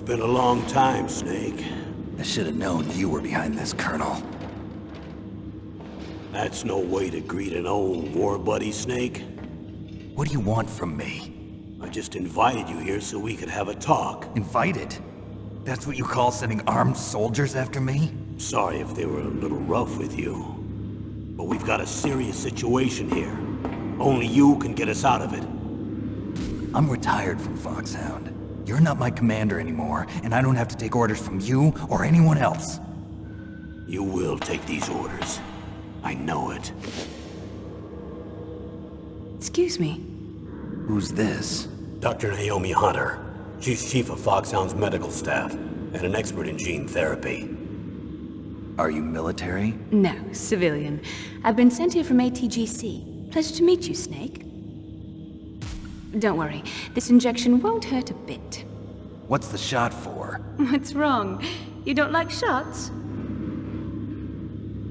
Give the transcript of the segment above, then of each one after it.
been a long time, Snake. I should have known you were behind this, Colonel. That's no way to greet an old war buddy, Snake. What do you want from me? I just invited you here so we could have a talk. Invited? That's what you call sending armed soldiers after me? Sorry if they were a little rough with you. But we've got a serious situation here. Only you can get us out of it. I'm retired from FOXHOUND. You're not my commander anymore, and I don't have to take orders from you or anyone else. You will take these orders. I know it. Excuse me. Who's this? Dr. Naomi Hunter. She's chief of FOXHOUND's medical staff, and an expert in gene therapy. Are you military? No, civilian. I've been sent here from ATGC. Pleasure to meet you, Snake. Don't worry, this injection won't hurt a bit. What's the shot for? What's wrong? You don't like shots?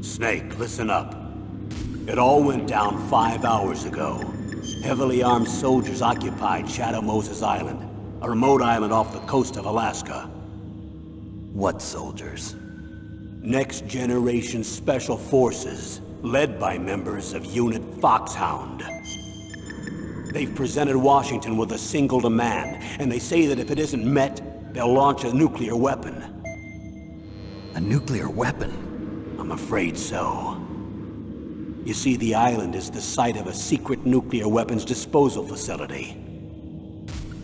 Snake, listen up. It all went down 5 hours ago. Heavily armed soldiers occupied Shadow Moses Island, a remote island off the coast of Alaska. What soldiers? Next Generation Special Forces, led by members of Unit FOXHOUND. They've presented Washington with a single demand, and they say that if it isn't met, they'll launch a nuclear weapon. A nuclear weapon? I'm afraid so. You see, the island is the site of a secret nuclear weapons disposal facility.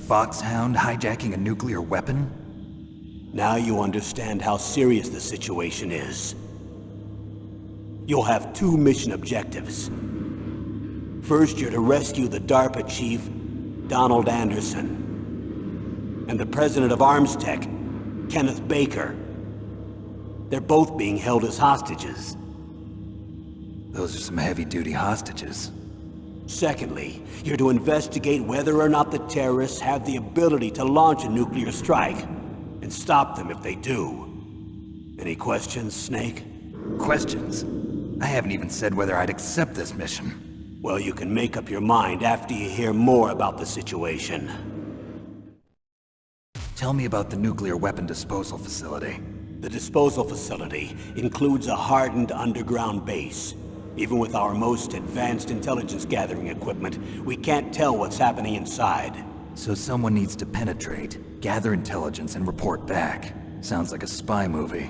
FOXHOUND hijacking a nuclear weapon? Now you understand how serious the situation is. You'll have 2 mission objectives. First, you're to rescue the DARPA chief, Donald Anderson, and the president of ArmsTech, Kenneth Baker. They're both being held as hostages. Those are some heavy-duty hostages. Secondly, you're to investigate whether or not the terrorists have the ability to launch a nuclear strike, and stop them if they do. Any questions, Snake? Questions? I haven't even said whether I'd accept this mission. Well, you can make up your mind after you hear more about the situation. Tell me about the nuclear weapon disposal facility. The disposal facility includes a hardened underground base. Even with our most advanced intelligence gathering equipment, we can't tell what's happening inside. So someone needs to penetrate, gather intelligence, and report back. Sounds like a spy movie.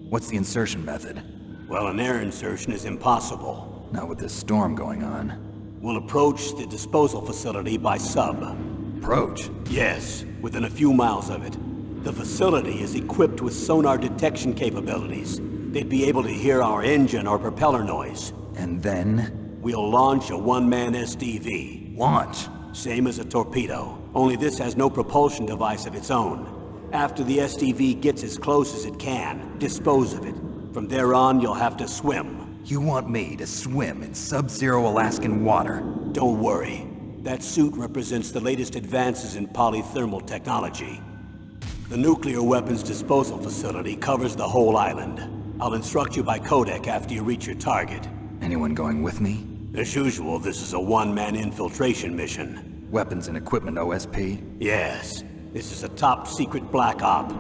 What's the insertion method? Well, an air insertion is impossible. Not with this storm going on. We'll approach the disposal facility by sub. Approach? Yes, within a few miles of it. The facility is equipped with sonar detection capabilities. They'd be able to hear our engine or propeller noise. And then? We'll launch a one-man SDV. Launch? Same as a torpedo, only this has no propulsion device of its own. After the SDV gets as close as it can, dispose of it. From there on, you'll have to swim. You want me to swim in sub-zero Alaskan water? Don't worry. That suit represents the latest advances in polythermal technology. The nuclear weapons disposal facility covers the whole island. I'll instruct you by codec after you reach your target. Anyone going with me? As usual, this is a one-man infiltration mission. Weapons and equipment OSP? Yes. This is a top-secret black op.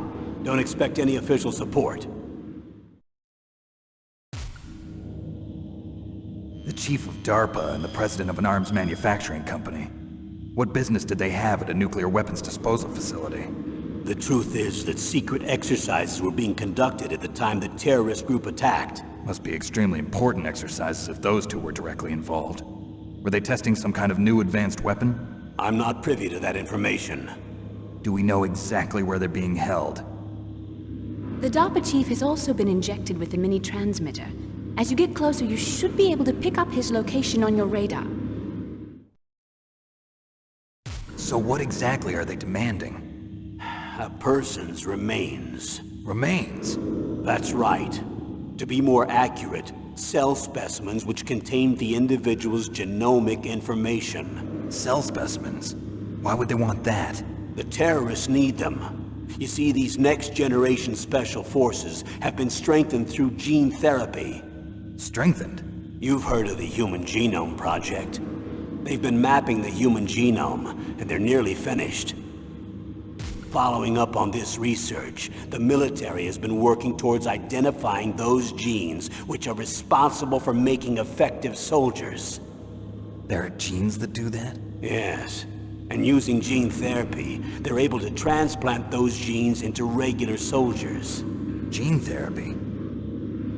Don't expect any official support. The chief of DARPA and the president of an arms manufacturing company. What business did they have at a nuclear weapons disposal facility? The truth is that secret exercises were being conducted at the time the terrorist group attacked. Must be extremely important exercises if those two were directly involved. Were they testing some kind of new advanced weapon? I'm not privy to that information. Do we know exactly where they're being held? The DARPA chief has also been injected with a mini transmitter. As you get closer, you should be able to pick up his location on your radar. So what exactly are they demanding? A person's remains. Remains? That's right. To be more accurate, cell specimens which contain the individual's genomic information. Cell specimens? Why would they want that? The terrorists need them. You see, these next-generation special forces have been strengthened through gene therapy. Strengthened? You've heard of the Human Genome Project. They've been mapping the human genome, and they're nearly finished. Following up on this research, the military has been working towards identifying those genes which are responsible for making effective soldiers. There are genes that do that? Yes. And using gene therapy, they're able to transplant those genes into regular soldiers. Gene therapy?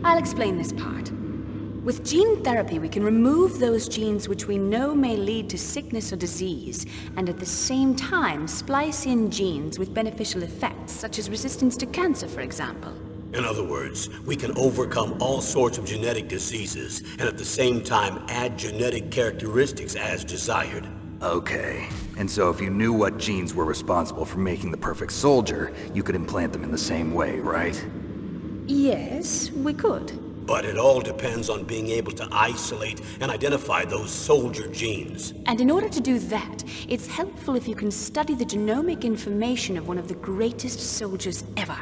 I'll explain this part. With gene therapy, we can remove those genes which we know may lead to sickness or disease, and at the same time splice in genes with beneficial effects, such as resistance to cancer, for example. In other words, we can overcome all sorts of genetic diseases, and at the same time add genetic characteristics as desired. Okay. And so if you knew what genes were responsible for making the perfect soldier, you could implant them in the same way, right? Yes, we could. But it all depends on being able to isolate and identify those soldier genes. And in order to do that, it's helpful if you can study the genomic information of one of the greatest soldiers ever.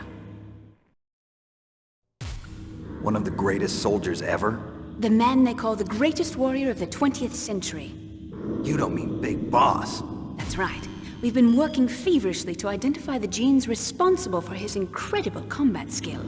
One of the greatest soldiers ever? The man they call the greatest warrior of the 20th century. You don't mean Big Boss. That's right. We've been working feverishly to identify the genes responsible for his incredible combat skill.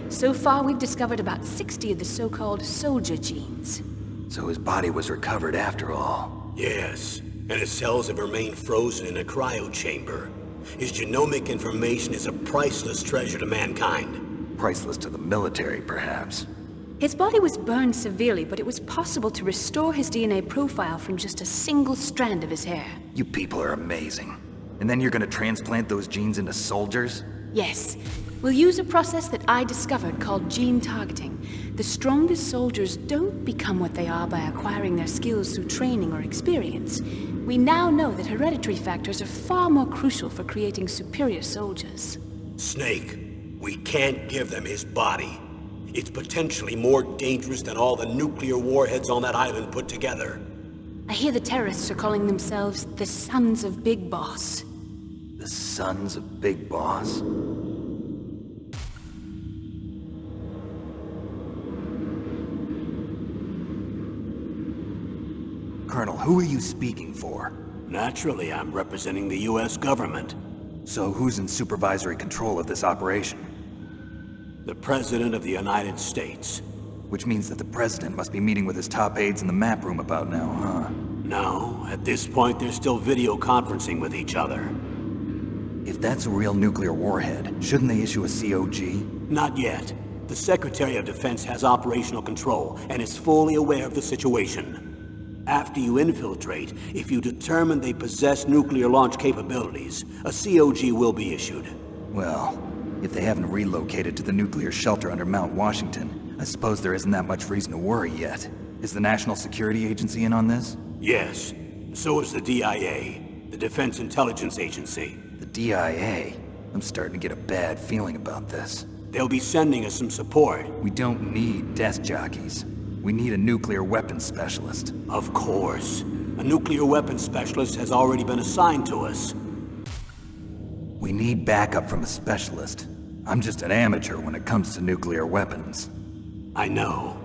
So far, we've discovered about 60 of the so-called soldier genes. So his body was recovered after all. Yes, and his cells have remained frozen in a cryo chamber. His genomic information is a priceless treasure to mankind. Priceless to the military, perhaps. His body was burned severely, but it was possible to restore his DNA profile from just a single strand of his hair. You people are amazing. And then you're gonna transplant those genes into soldiers? Yes. We'll use a process that I discovered called gene targeting. The strongest soldiers don't become what they are by acquiring their skills through training or experience. We now know that hereditary factors are far more crucial for creating superior soldiers. Snake, we can't give them his body. It's potentially more dangerous than all the nuclear warheads on that island put together. I hear the terrorists are calling themselves the Sons of Big Boss. The Sons of Big Boss? Colonel, who are you speaking for? Naturally, I'm representing the U.S. government. So who's in supervisory control of this operation? The President of the United States. Which means that the President must be meeting with his top aides in the map room about now, huh? No, at this point they're still video conferencing with each other. If that's a real nuclear warhead, shouldn't they issue a COG? Not yet. The Secretary of Defense has operational control and is fully aware of the situation. After you infiltrate, if you determine they possess nuclear launch capabilities, a COG will be issued. Well, if they haven't relocated to the nuclear shelter under Mount Washington, I suppose there isn't that much reason to worry yet. Is the National Security Agency in on this? Yes. So is the DIA, the Defense Intelligence Agency. The DIA? I'm starting to get a bad feeling about this. They'll be sending us some support. We don't need desk jockeys. We need a nuclear weapons specialist. Of course. A nuclear weapons specialist has already been assigned to us. We need backup from a specialist. I'm just an amateur when it comes to nuclear weapons. I know.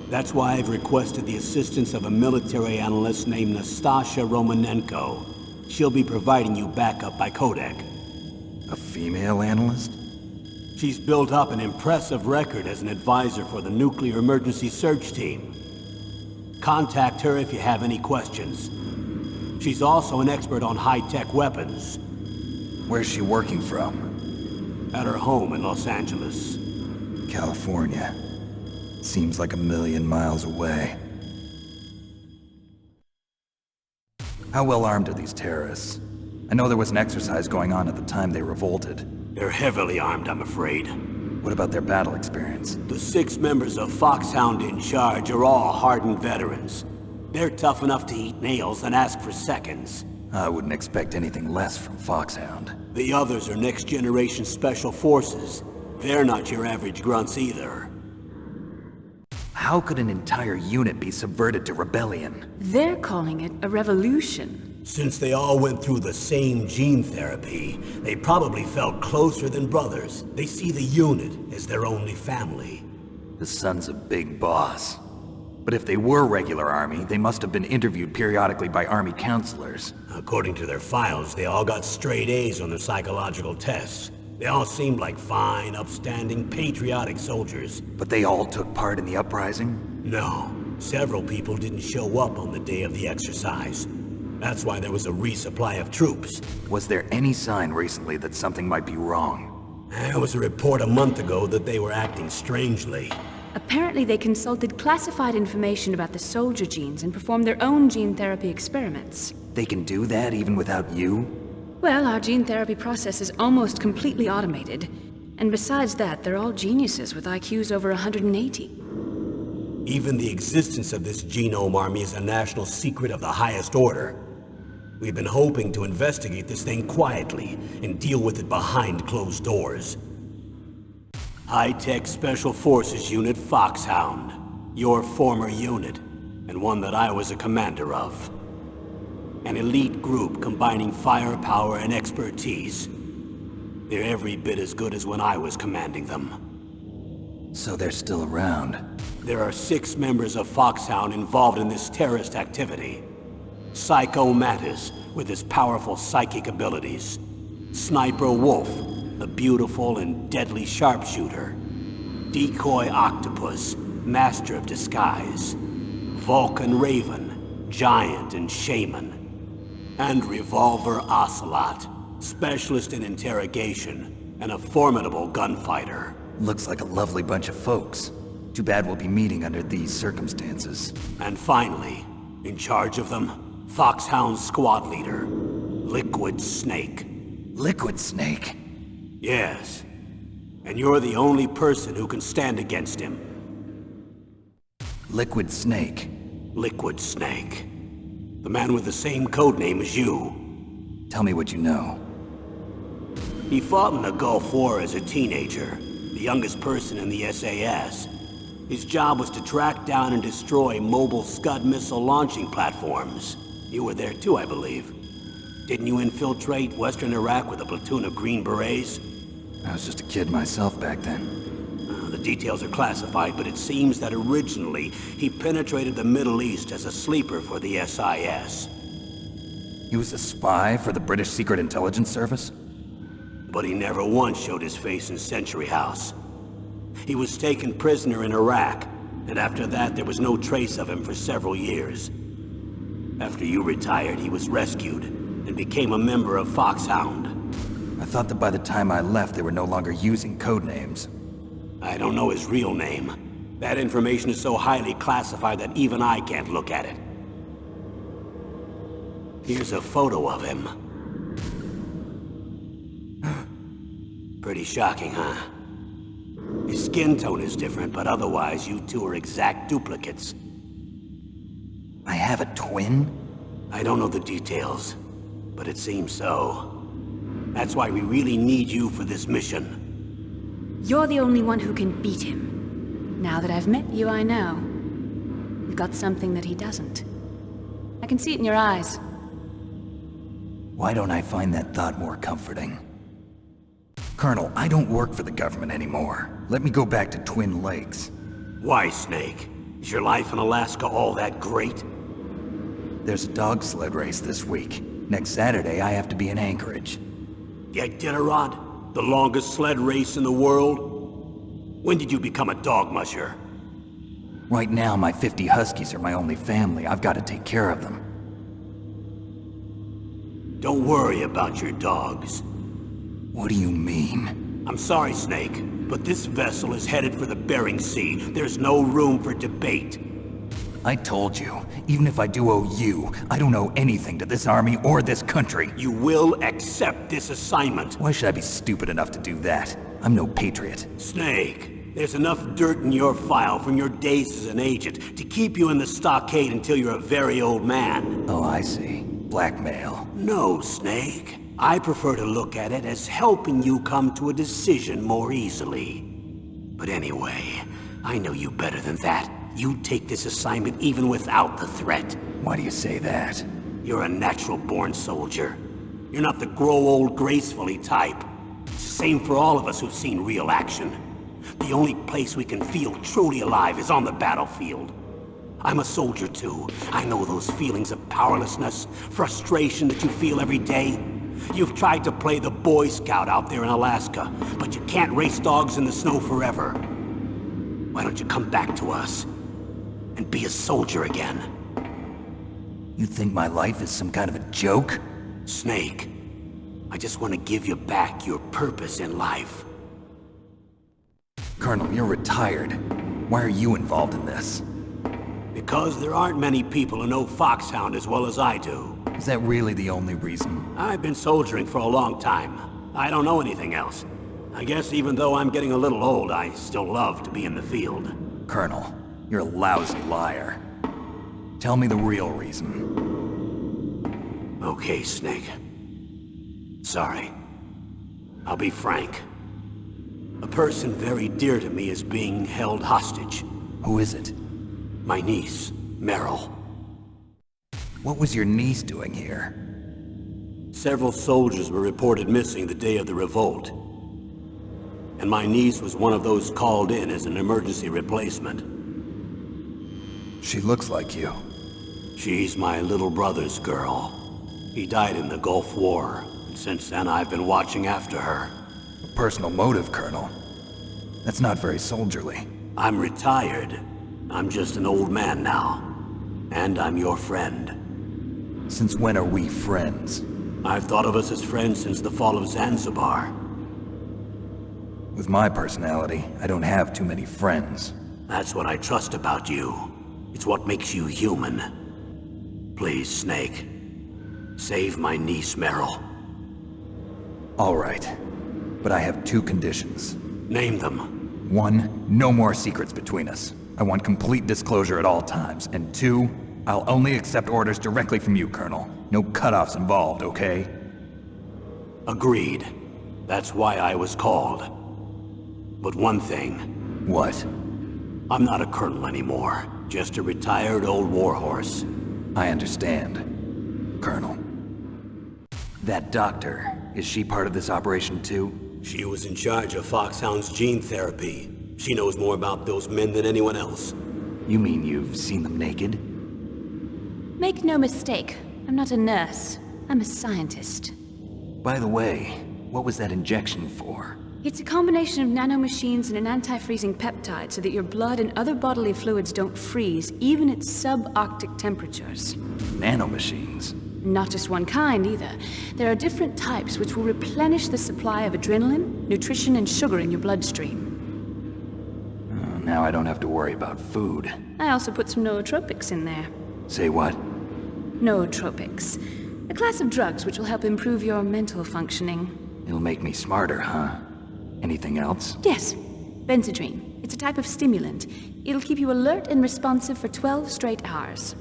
That's why I've requested the assistance of a military analyst named Nastasha Romanenko. She'll be providing you backup by Kodak. A female analyst? She's built up an impressive record as an advisor for the Nuclear Emergency Search Team. Contact her if you have any questions. She's also an expert on high-tech weapons. Where's she working from? At her home in Los Angeles. California. Seems like 1,000,000 miles away. How well armed are these terrorists? I know there was an exercise going on at the time they revolted. They're heavily armed, I'm afraid. What about their battle experience? The 6 members of FOXHOUND in charge are all hardened veterans. They're tough enough to eat nails and ask for seconds. I wouldn't expect anything less from FOXHOUND. The others are next-generation special forces. They're not your average grunts either. How could an entire unit be subverted to rebellion? They're calling it a revolution. Since they all went through the same gene therapy, they probably felt closer than brothers. They see the unit as their only family. The Sons of Big Boss. But if they were regular Army, they must have been interviewed periodically by Army counselors. According to their files, they all got straight A's on their psychological tests. They all seemed like fine, upstanding, patriotic soldiers. But they all took part in the uprising? No. Several people didn't show up on the day of the exercise. That's why there was a resupply of troops. Was there any sign recently that something might be wrong? There was a report a month ago that they were acting strangely. Apparently they consulted classified information about the soldier genes and performed their own gene therapy experiments. They can do that even without you? Well, our gene therapy process is almost completely automated. And besides that, they're all geniuses with IQs over 180. Even the existence of this genome army is a national secret of the highest order. We've been hoping to investigate this thing quietly and deal with it behind closed doors. High-Tech Special Forces Unit FOXHOUND, your former unit, and one that I was a commander of. An elite group combining firepower and expertise. They're every bit as good as when I was commanding them. So they're still around. There are 6 members of FOXHOUND involved in this terrorist activity. Psycho Mantis, with his powerful psychic abilities. Sniper Wolf, the beautiful and deadly sharpshooter. Decoy Octopus, master of disguise. Vulcan Raven, giant and shaman. And Revolver Ocelot, specialist in interrogation and a formidable gunfighter. Looks like a lovely bunch of folks. Too bad we'll be meeting under these circumstances. And finally, in charge of them, FOXHOUND's squad leader, Liquid Snake. Liquid Snake? Yes. And you're the only person who can stand against him. Liquid Snake? Liquid Snake. The man with the same codename as you. Tell me what you know. He fought in the Gulf War as a teenager, the youngest person in the SAS. His job was to track down and destroy mobile Scud missile launching platforms. You were there too, I believe. Didn't you infiltrate Western Iraq with a platoon of Green Berets? I was just a kid myself back then. The details are classified, but it seems that originally he penetrated the Middle East as a sleeper for the SIS. He was a spy for the British Secret Intelligence Service? But he never once showed his face in Century House. He was taken prisoner in Iraq, and after that there was no trace of him for several years. After you retired, he was rescued and became a member of FOXHOUND. I thought that by the time I left they were no longer using codenames. I don't know his real name. That information is so highly classified that even I can't look at it. Here's a photo of him. Pretty shocking, huh? His skin tone is different, but otherwise you two are exact duplicates. I have a twin? I don't know the details, but it seems so. That's why we really need you for this mission. You're the only one who can beat him. Now that I've met you, I know. You've got something that he doesn't. I can see it in your eyes. Why don't I find that thought more comforting? Colonel, I don't work for the government anymore. Let me go back to Twin Lakes. Why, Snake? Is your life in Alaska all that great? There's a dog sled race this week. Next Saturday, I have to be in Anchorage. The Iditarod? The longest sled race in the world? When did you become a dog musher? Right now, my 50 huskies are my only family. I've got to take care of them. Don't worry about your dogs. What do you mean? I'm sorry, Snake, but this vessel is headed for the Bering Sea. There's no room for debate. I told you, even if I do owe you, I don't owe anything to this army or this country. You will accept this assignment. Why should I be stupid enough to do that? I'm no patriot. Snake, there's enough dirt in your file from your days as an agent to keep you in the stockade until you're a very old man. Oh, I see. Blackmail. No, Snake. I prefer to look at it as helping you come to a decision more easily. But anyway, I know you better than that. You take this assignment even without the threat. Why do you say that? You're a natural-born soldier. You're not the grow old gracefully type. It's the same for all of us who've seen real action. The only place we can feel truly alive is on the battlefield. I'm a soldier too. I know those feelings of powerlessness, frustration that you feel every day. You've tried to play the Boy Scout out there in Alaska, but you can't race dogs in the snow forever. Why don't you come back to us and be a soldier again? You think my life is some kind of a joke? Snake, I just want to give you back your purpose in life. Colonel, you're retired. Why are you involved in this? Because there aren't many people who know FOXHOUND as well as I do. Is that really the only reason? I've been soldiering for a long time. I don't know anything else. I guess even though I'm getting a little old, I still love to be in the field. Colonel, you're a lousy liar. Tell me the real reason. Okay, Snake. Sorry. I'll be frank. A person very dear to me is being held hostage. Who is it? My niece, Meryl. What was your niece doing here? Several soldiers were reported missing the day of the revolt. And my niece was one of those called in as an emergency replacement. She looks like you. She's my little brother's girl. He died in the Gulf War, and since then I've been watching after her. A personal motive, Colonel. That's not very soldierly. I'm retired. I'm just an old man now. And I'm your friend. Since when are we friends? I've thought of us as friends since the fall of Zanzibar. With my personality, I don't have too many friends. That's what I trust about you. It's what makes you human. Please, Snake. Save my niece, Meryl. All right. But I have two conditions. Name them. 1, no more secrets between us. I want complete disclosure at all times. And 2, I'll only accept orders directly from you, Colonel. No cutoffs involved, okay? Agreed. That's why I was called. But one thing. What? I'm not a colonel anymore. Just a retired old warhorse. I understand, Colonel. That doctor, is she part of this operation too? She was in charge of FOXHOUND's gene therapy. She knows more about those men than anyone else. You mean you've seen them naked? Make no mistake, I'm not a nurse. I'm a scientist. By the way, what was that injection for? It's a combination of nanomachines and an anti-freezing peptide so that your blood and other bodily fluids don't freeze, even at subarctic temperatures. Nanomachines? Not just one kind, either. There are different types which will replenish the supply of adrenaline, nutrition, and sugar in your bloodstream. Now I don't have to worry about food. I also put some nootropics in there. Say what? Nootropics. A class of drugs which will help improve your mental functioning. It'll make me smarter, huh? Anything else? Yes. Benzedrine. It's a type of stimulant. It'll keep you alert and responsive for 12 straight hours.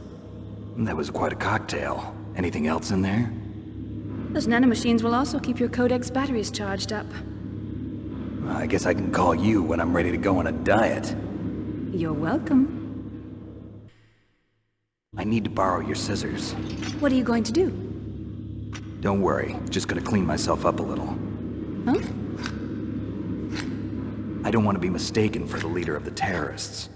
That was quite a cocktail. Anything else in there? Those nanomachines will also keep your Codex batteries charged up. I guess I can call you when I'm ready to go on a diet. You're welcome. I need to borrow your scissors. What are you going to do? Don't worry, just gonna clean myself up a little. Huh? I don't want to be mistaken for the leader of the terrorists.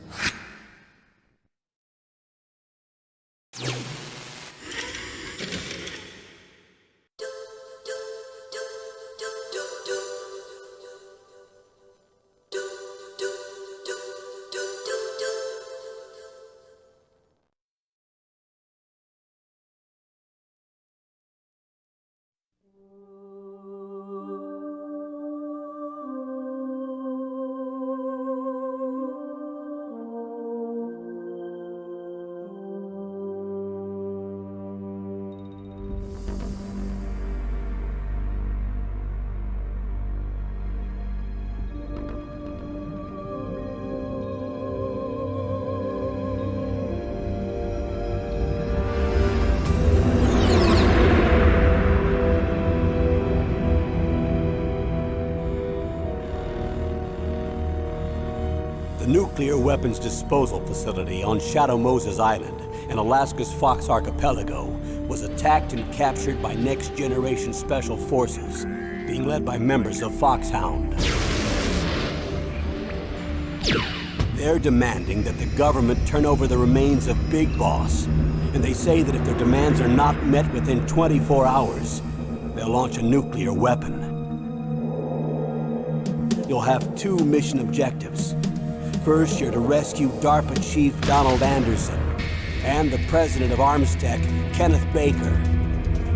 The nuclear weapons disposal facility on Shadow Moses Island in Alaska's Fox Archipelago was attacked and captured by next-generation special forces, being led by members of FOXHOUND. They're demanding that the government turn over the remains of Big Boss. And they say that if their demands are not met within 24 hours, they'll launch a nuclear weapon. You'll have two mission objectives. First, you're to rescue DARPA Chief Donald Anderson and the president of ArmsTech, Kenneth Baker.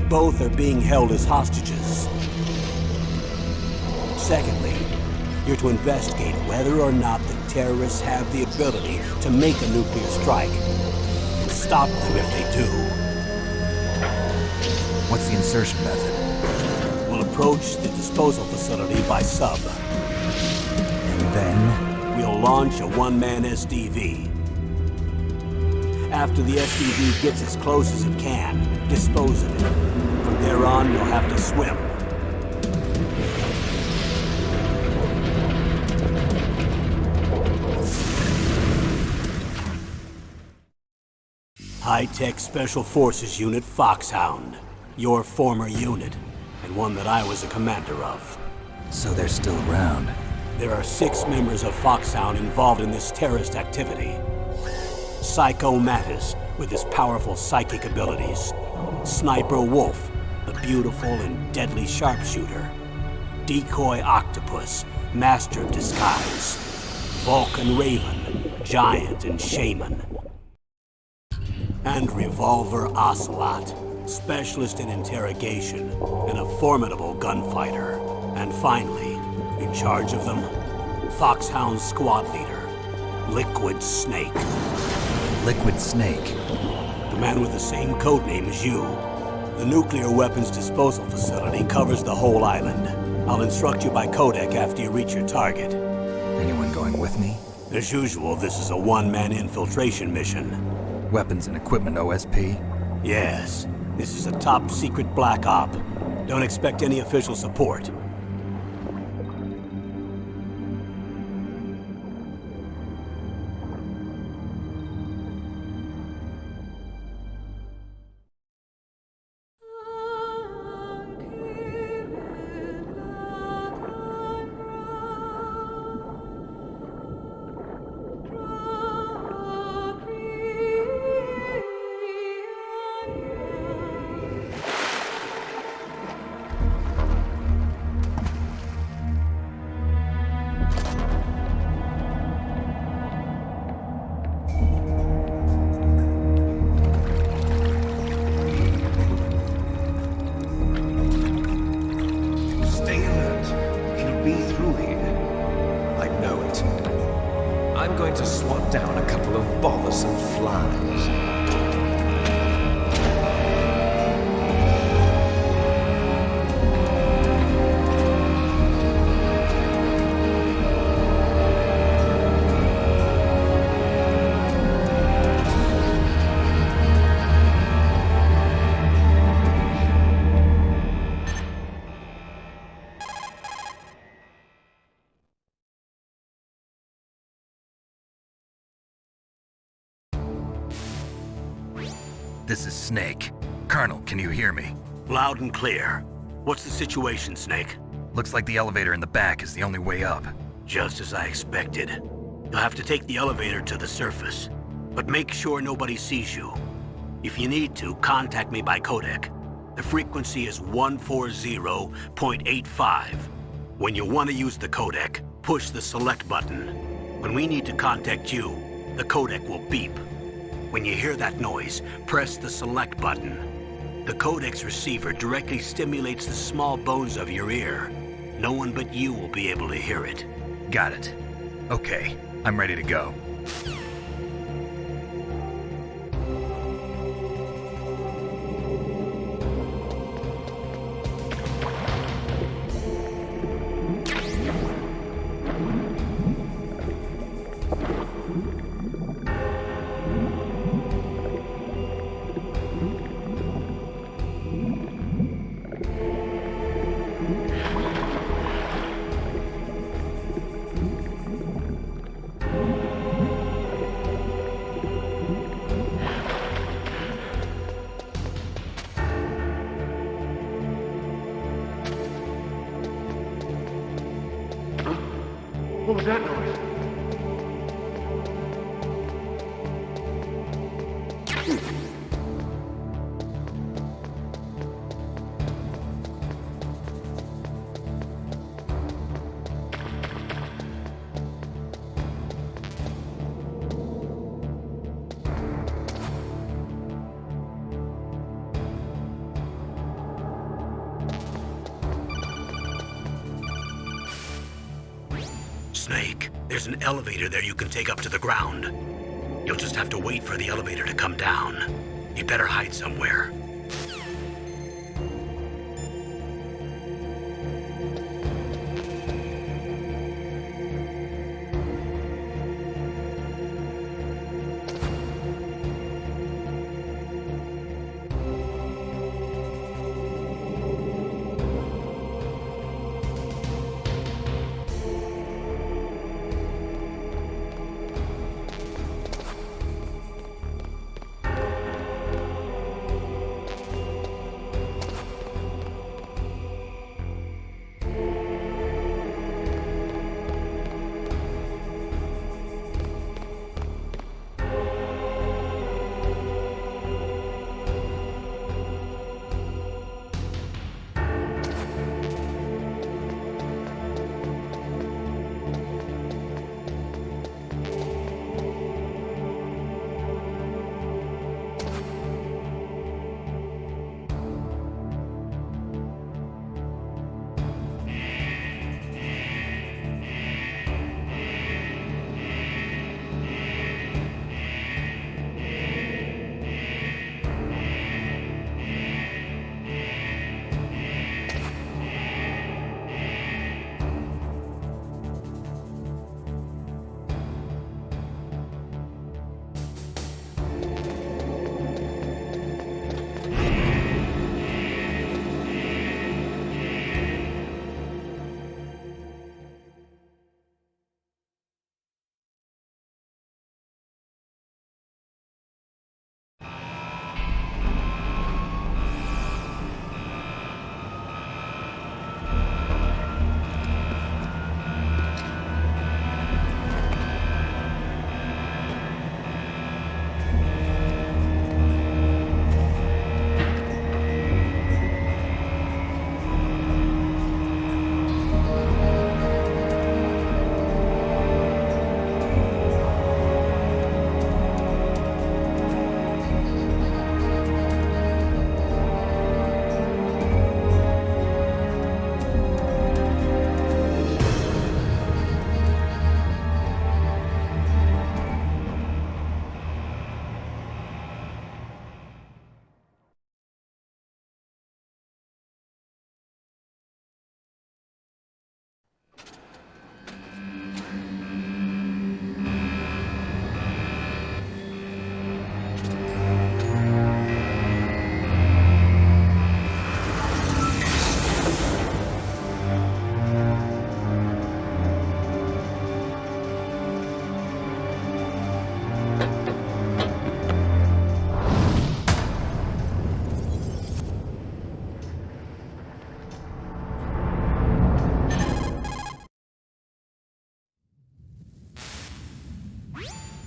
Both are being held as hostages. Secondly, you're to investigate whether or not the terrorists have the ability to make a nuclear strike, and stop them if they do. What's the insertion method? We'll approach the disposal facility by sub. And then? We'll launch a one-man SDV. After the SDV gets as close as it can, dispose of it. From there on, you'll have to swim. High-Tech Special Forces Unit FOXHOUND. Your former unit, and one that I was a commander of. So they're still around. There are 6 members of FOXHOUND involved in this terrorist activity. Psycho Mattis, with his powerful psychic abilities. Sniper Wolf, the beautiful and deadly sharpshooter. Decoy Octopus, master of disguise. Vulcan Raven, giant and shaman. And Revolver Ocelot, specialist in interrogation and a formidable gunfighter. And finally, in charge of them, FOXHOUND squad leader, Liquid Snake. Liquid Snake? The man with the same codename as you. The nuclear weapons disposal facility covers the whole island. I'll instruct you by codec after you reach your target. Anyone going with me? As usual, this is a one-man infiltration mission. Weapons and equipment OSP? Yes. This is a top-secret black op. Don't expect any official support. I'm going to swat down a couple of bothersome flies. This is Snake. Colonel, can you hear me? Loud and clear. What's the situation, Snake? Looks like the elevator in the back is the only way up. Just as I expected. You'll have to take the elevator to the surface. But make sure nobody sees you. If you need to, contact me by codec. The frequency is 140.85. When you want to use the codec, push the select button. When we need to contact you, the codec will beep. When you hear that noise, press the select button. The codec's receiver directly stimulates the small bones of your ear. No one but you will be able to hear it. Got it. Okay, I'm ready to go. What was that noise? Snake. There's an elevator there you can take up to the ground. You'll just have to wait for the elevator to come down. You better hide somewhere.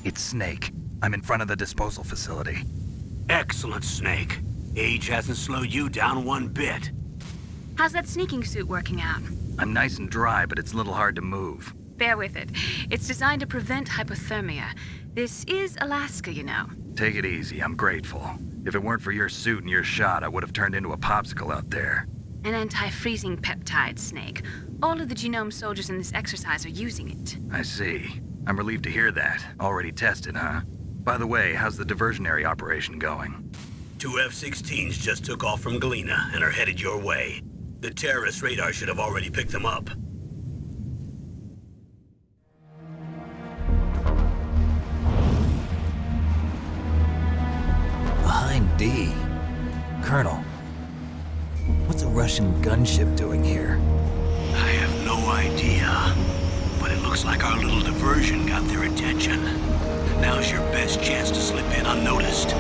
It's Snake. I'm in front of the disposal facility. Excellent, Snake. Age hasn't slowed you down one bit. How's that sneaking suit working out? I'm nice and dry, but it's a little hard to move. Bear with it. It's designed to prevent hypothermia. This is Alaska, you know. Take it easy, I'm grateful. If it weren't for your suit and your shot, I would have turned into a popsicle out there. An anti-freezing peptide, Snake. All of the genome soldiers in this exercise are using it. I see. I'm relieved to hear that. Already tested, huh? By the way, how's the diversionary operation going? 2 F-16s just took off from Galena and are headed your way. The terrorist radar should have already picked them up. Hind-D. Colonel, what's a Russian gunship doing here? I have no idea. But it looks like our little diversion got their attention. Now's your best chance to slip in unnoticed.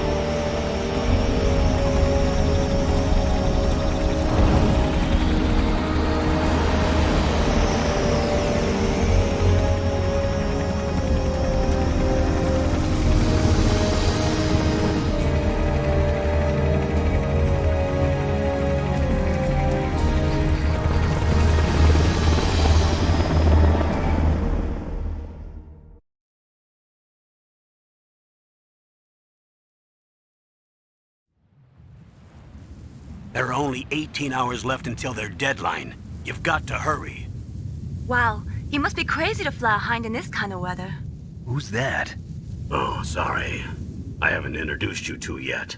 There are only 18 hours left until their deadline. You've got to hurry. Wow, He must be crazy to fly a Hind in this kind of weather. Who's that? Oh, sorry. I haven't introduced you to yet.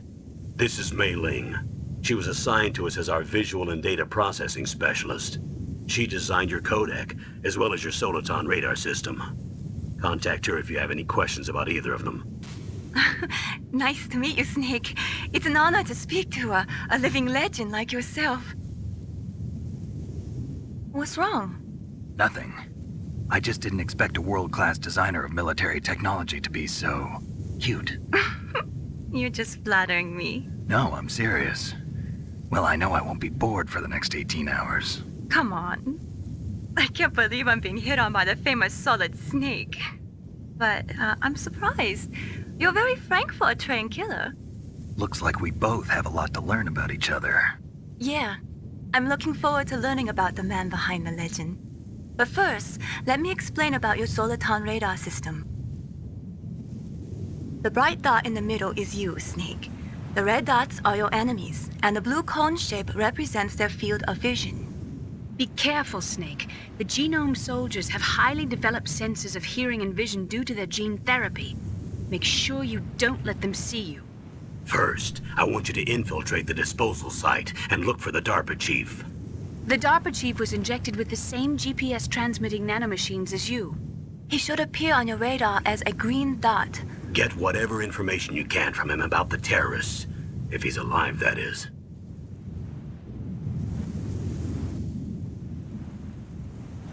This is Mei Ling. She was assigned to us as our visual and data processing specialist. She designed your codec, as well as your soliton radar system. Contact her if you have any questions about either of them. Nice to meet you, Snake. It's an honor to speak to a living legend like yourself. What's wrong? Nothing. I just didn't expect a world-class designer of military technology to be so cute. You're just flattering me. No, I'm serious. Well, I know I won't be bored for the next 18 hours. Come on. I can't believe I'm being hit on by the famous Solid Snake. But I'm surprised. You're very frank for a trained killer. Looks like we both have a lot to learn about each other. Yeah. I'm looking forward to learning about the man behind the legend. But first, let me explain about your soliton radar system. The bright dot in the middle is you, Snake. The red dots are your enemies, and the blue cone shape represents their field of vision. Be careful, Snake. The genome soldiers have highly developed senses of hearing and vision due to their gene therapy. Make sure you don't let them see you. First, I want you to infiltrate the disposal site and look for the DARPA chief. The DARPA chief was injected with the same GPS-transmitting nanomachines as you. He should appear on your radar as a green dot. Get whatever information you can from him about the terrorists. If he's alive, that is.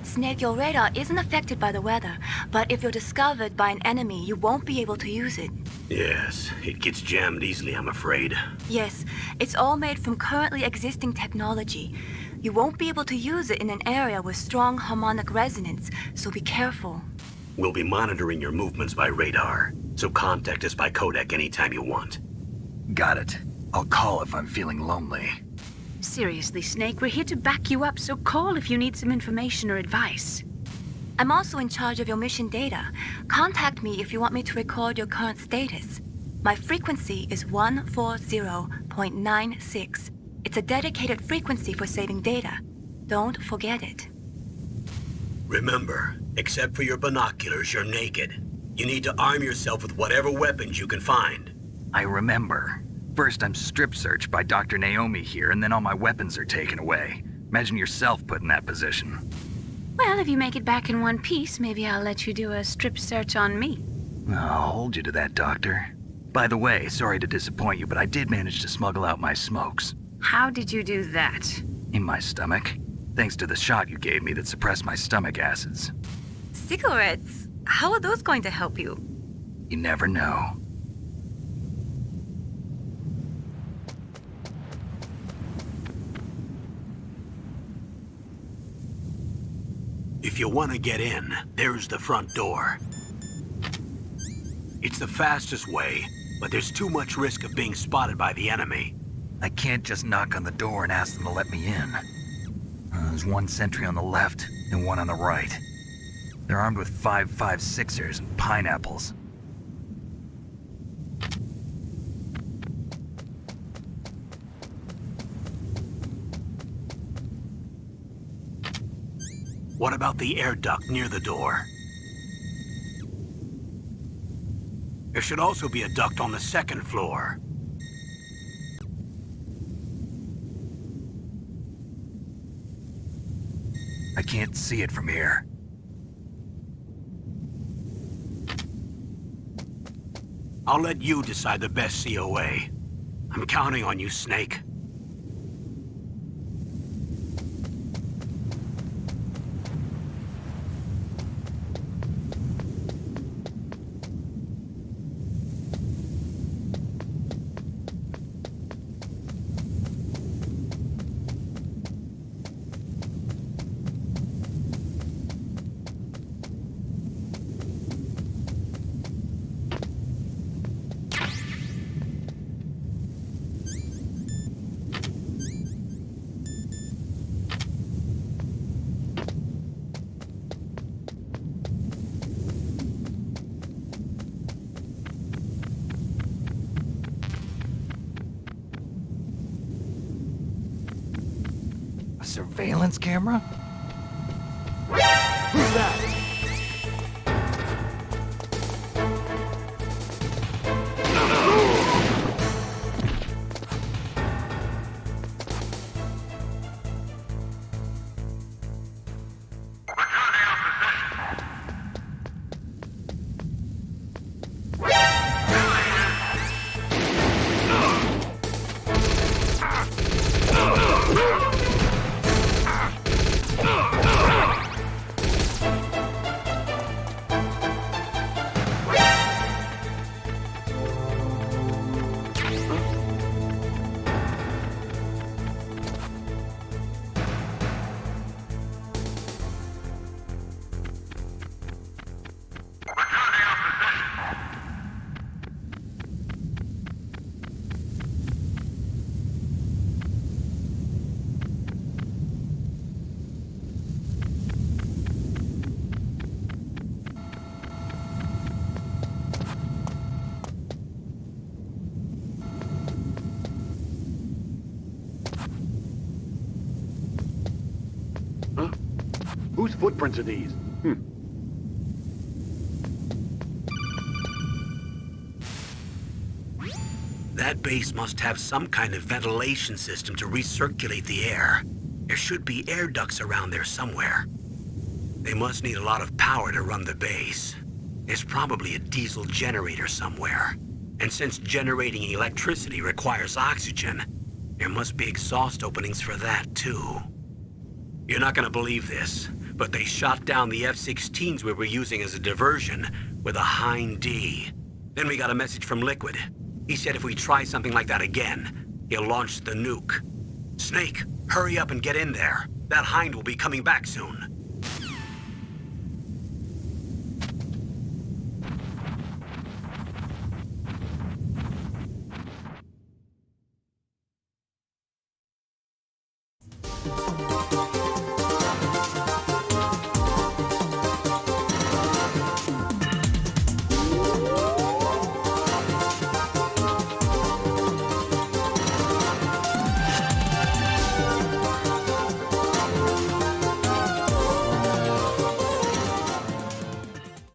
Snake, your radar isn't affected by the weather, but if you're discovered by an enemy, you won't be able to use it. Yes, it gets jammed easily, I'm afraid. Yes, it's all made from currently existing technology. You won't be able to use it in an area with strong harmonic resonance, so be careful. We'll be monitoring your movements by radar, so contact us by codec anytime you want. Got it. I'll call if I'm feeling lonely. Seriously, Snake, we're here to back you up, so call if you need some information or advice. I'm also in charge of your mission data. Contact me if you want me to record your current status. My frequency is 140.96. It's a dedicated frequency for saving data. Don't forget it. Remember, except for your binoculars, you're naked. You need to arm yourself with whatever weapons you can find. I remember. First, I'm strip-searched by Dr. Naomi here, and then all my weapons are taken away. Imagine yourself put in that position. Well, if you make it back in one piece, maybe I'll let you do a strip search on me. I'll hold you to that, Doctor. By the way, sorry to disappoint you, but I did manage to smuggle out my smokes. How did you do that? In my stomach. Thanks to the shot you gave me that suppressed my stomach acids. Cigarettes? How are those going to help you? You never know. If you want to get in, there's the front door. It's the fastest way, but there's too much risk of being spotted by the enemy. I can't just knock on the door and ask them to let me in. There's one sentry on the left and one on the right. They're armed with 5.56ers and pineapples. What about the air duct near the door? There should also be a duct on the second floor. I can't see it from here. I'll let you decide the best COA. I'm counting on you, Snake. A surveillance camera? that! Whose footprints are these? That base must have some kind of ventilation system to recirculate the air. There should be air ducts around there somewhere. They must need a lot of power to run the base. There's probably a diesel generator somewhere. And since generating electricity requires oxygen, there must be exhaust openings for that too. You're not gonna believe this, but they shot down the F-16s we were using as a diversion with a Hind-D. Then we got a message from Liquid. He said if we try something like that again, he'll launch the nuke. Snake, hurry up and get in there. That Hind will be coming back soon.